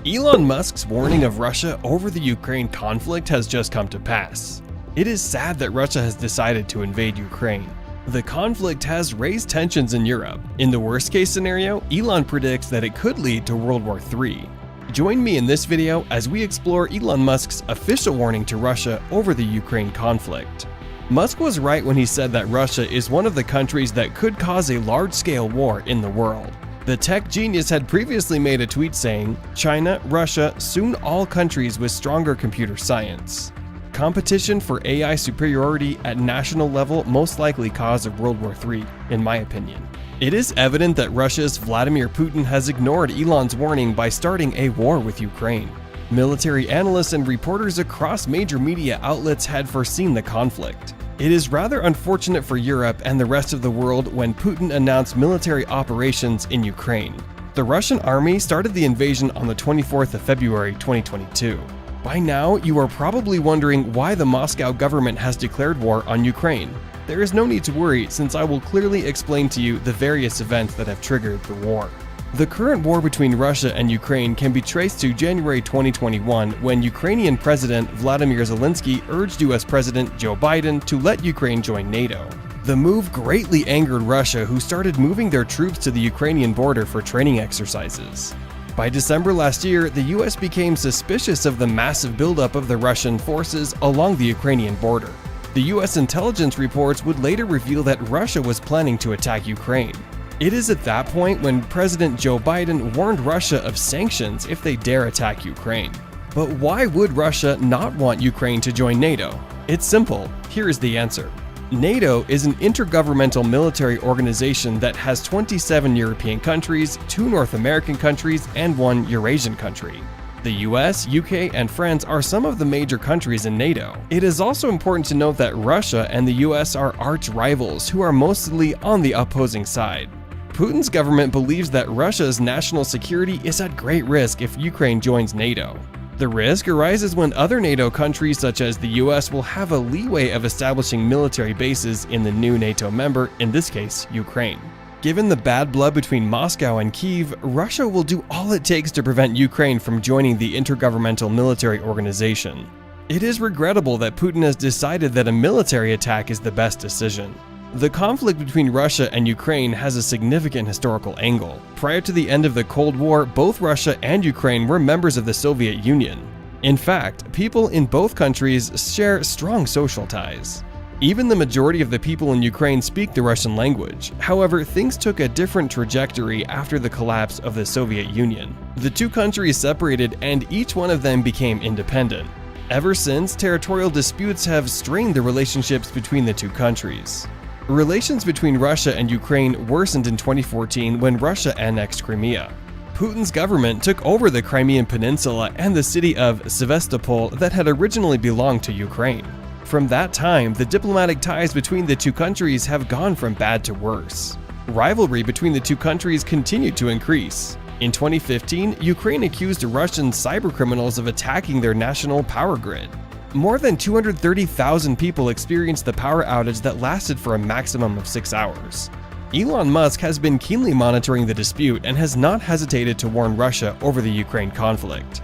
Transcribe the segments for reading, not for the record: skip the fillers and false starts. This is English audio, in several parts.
Elon Musk's warning of Russia over the Ukraine conflict has just come to pass. It is sad that Russia has decided to invade Ukraine. The conflict has raised tensions in Europe. In the worst-case scenario, Elon predicts that it could lead to World War III. Join me in this video as we explore Elon Musk's official warning to Russia over the Ukraine conflict. Musk was right when he said that Russia is one of the countries that could cause a large-scale war in the world. The tech genius had previously made a tweet saying, "China, Russia, soon all countries with stronger computer science. Competition for AI superiority at national level most likely cause of World War III, in my opinion." It is evident that Russia's Vladimir Putin has ignored Elon's warning by starting a war with Ukraine. Military analysts and reporters across major media outlets had foreseen the conflict. It is rather unfortunate for Europe and the rest of the world when Putin announced military operations in Ukraine. The Russian army started the invasion on the 24th of February 2022. By now, you are probably wondering why the Moscow government has declared war on Ukraine. There is no need to worry, since I will clearly explain to you the various events that have triggered the war. The current war between Russia and Ukraine can be traced to January 2021, when Ukrainian President Vladimir Zelensky urged US President Joe Biden to let Ukraine join NATO. The move greatly angered Russia, who started moving their troops to the Ukrainian border for training exercises. By December last year, the US became suspicious of the massive buildup of the Russian forces along the Ukrainian border. The US intelligence reports would later reveal that Russia was planning to attack Ukraine. It is at that point when President Joe Biden warned Russia of sanctions if they dare attack Ukraine. But why would Russia not want Ukraine to join NATO? It's simple. Here is the answer. NATO is an intergovernmental military organization that has 27 European countries, 2 North American countries, and 1 Eurasian country. The US, UK, and France are some of the major countries in NATO. It is also important to note that Russia and the US are arch rivals who are mostly on the opposing side. Putin's government believes that Russia's national security is at great risk if Ukraine joins NATO. The risk arises when other NATO countries such as the US will have a leeway of establishing military bases in the new NATO member, in this case, Ukraine. Given the bad blood between Moscow and Kyiv, Russia will do all it takes to prevent Ukraine from joining the Intergovernmental Military Organization. It is regrettable that Putin has decided that a military attack is the best decision. The conflict between Russia and Ukraine has a significant historical angle. Prior to the end of the Cold War, both Russia and Ukraine were members of the Soviet Union. In fact, people in both countries share strong social ties. Even the majority of the people in Ukraine speak the Russian language. However, things took a different trajectory after the collapse of the Soviet Union. The two countries separated and each one of them became independent. Ever since, territorial disputes have strained the relationships between the two countries. Relations between Russia and Ukraine worsened in 2014 when Russia annexed Crimea. Putin's government took over the Crimean Peninsula and the city of Sevastopol that had originally belonged to Ukraine. From that time, the diplomatic ties between the two countries have gone from bad to worse. Rivalry between the two countries continued to increase. In 2015, Ukraine accused Russian cybercriminals of attacking their national power grid. More than 230,000 people experienced the power outage that lasted for a maximum of 6 hours. Elon Musk has been keenly monitoring the dispute and has not hesitated to warn Russia over the Ukraine conflict.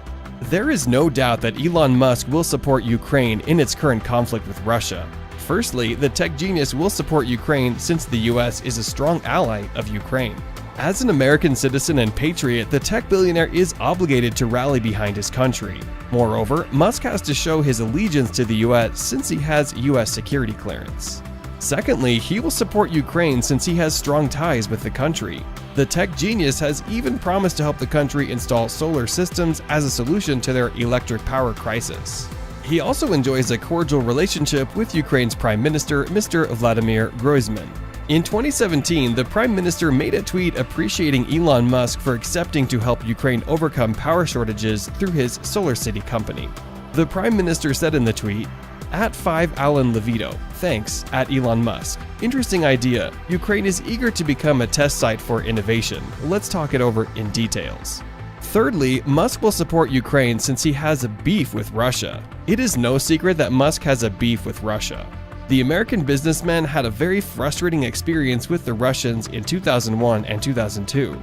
There is no doubt that Elon Musk will support Ukraine in its current conflict with Russia. Firstly, the tech genius will support Ukraine since the US is a strong ally of Ukraine. As an American citizen and patriot, the tech billionaire is obligated to rally behind his country. Moreover, Musk has to show his allegiance to the US since he has US security clearance. Secondly, he will support Ukraine since he has strong ties with the country. The tech genius has even promised to help the country install solar systems as a solution to their electric power crisis. He also enjoys a cordial relationship with Ukraine's Prime Minister, Mr. Vladimir Groysman. In 2017, the Prime Minister made a tweet appreciating Elon Musk for accepting to help Ukraine overcome power shortages through his Solar City company. The Prime Minister said in the tweet, @5Alan Levito, thanks, @Elon Musk. Interesting idea. Ukraine is eager to become a test site for innovation. Let's talk it over in details. Thirdly, Musk will support Ukraine since he has a beef with Russia. It is no secret that Musk has a beef with Russia. The American businessman had a very frustrating experience with the Russians in 2001 and 2002.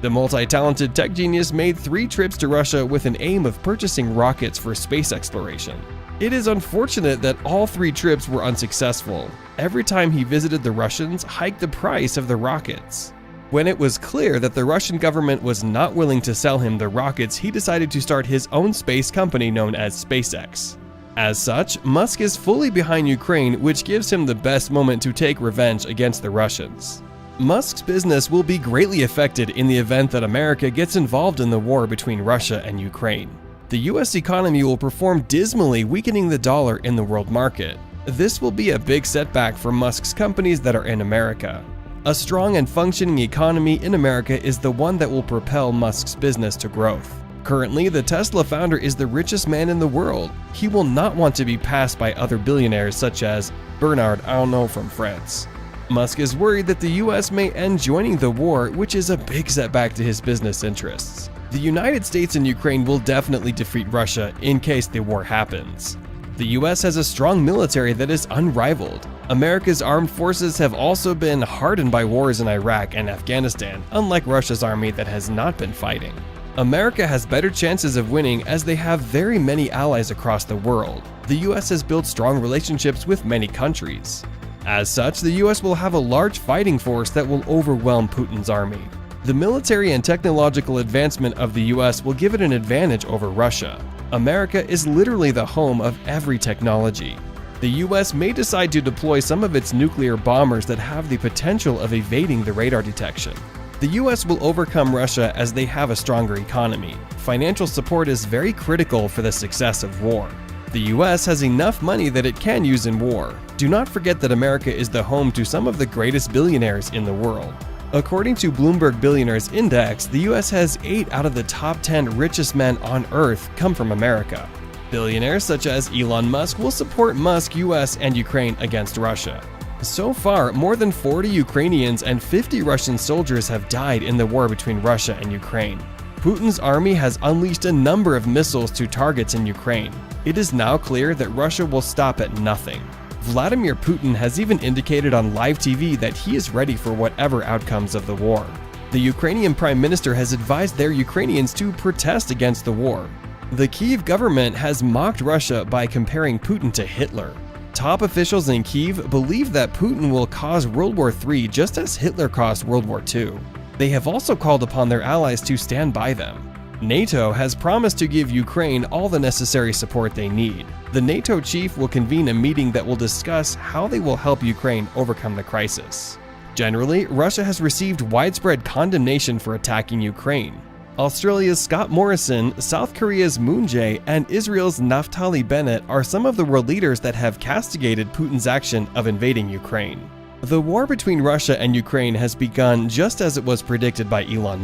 The multi-talented tech genius made 3 trips to Russia with an aim of purchasing rockets for space exploration. It is unfortunate that all 3 trips were unsuccessful. Every time he visited, the Russians hiked the price of the rockets. When it was clear that the Russian government was not willing to sell him the rockets, he decided to start his own space company known as SpaceX. As such, Musk is fully behind Ukraine, which gives him the best moment to take revenge against the Russians. Musk's business will be greatly affected in the event that America gets involved in the war between Russia and Ukraine. The US economy will perform dismally, weakening the dollar in the world market. This will be a big setback for Musk's companies that are in America. A strong and functioning economy in America is the one that will propel Musk's business to growth. Currently, the Tesla founder is the richest man in the world. He will not want to be passed by other billionaires such as Bernard Arnault from France. Musk is worried that the US may end joining the war, which is a big setback to his business interests. The United States and Ukraine will definitely defeat Russia in case the war happens. The US has a strong military that is unrivaled. America's armed forces have also been hardened by wars in Iraq and Afghanistan, unlike Russia's army that has not been fighting. America has better chances of winning as they have very many allies across the world. The US has built strong relationships with many countries. As such, the US will have a large fighting force that will overwhelm Putin's army. The military and technological advancement of the US will give it an advantage over Russia. America is literally the home of every technology. The US may decide to deploy some of its nuclear bombers that have the potential of evading the radar detection. The US will overcome Russia as they have a stronger economy. Financial support is very critical for the success of war. The US has enough money that it can use in war. Do not forget that America is the home to some of the greatest billionaires in the world. According to Bloomberg Billionaires Index, the US has 8 out of the top 10 richest men on Earth come from America. Billionaires such as Elon Musk will support Musk, US, and Ukraine against Russia. So far, more than 40 Ukrainians and 50 Russian soldiers have died in the war between Russia and Ukraine. Putin's army has unleashed a number of missiles to targets in Ukraine. It is now clear that Russia will stop at nothing. Vladimir Putin has even indicated on live TV that he is ready for whatever outcomes of the war. The Ukrainian Prime Minister has advised their Ukrainians to protest against the war. The Kyiv government has mocked Russia by comparing Putin to Hitler. Top officials in Kyiv believe that Putin will cause World War III just as Hitler caused World War II. They have also called upon their allies to stand by them. NATO has promised to give Ukraine all the necessary support they need. The NATO chief will convene a meeting that will discuss how they will help Ukraine overcome the crisis. Generally, Russia has received widespread condemnation for attacking Ukraine. Australia's Scott Morrison, South Korea's Moon Jae, and Israel's Naftali Bennett are some of the world leaders that have castigated Putin's action of invading Ukraine. The war between Russia and Ukraine has begun just as it was predicted by Elon Musk.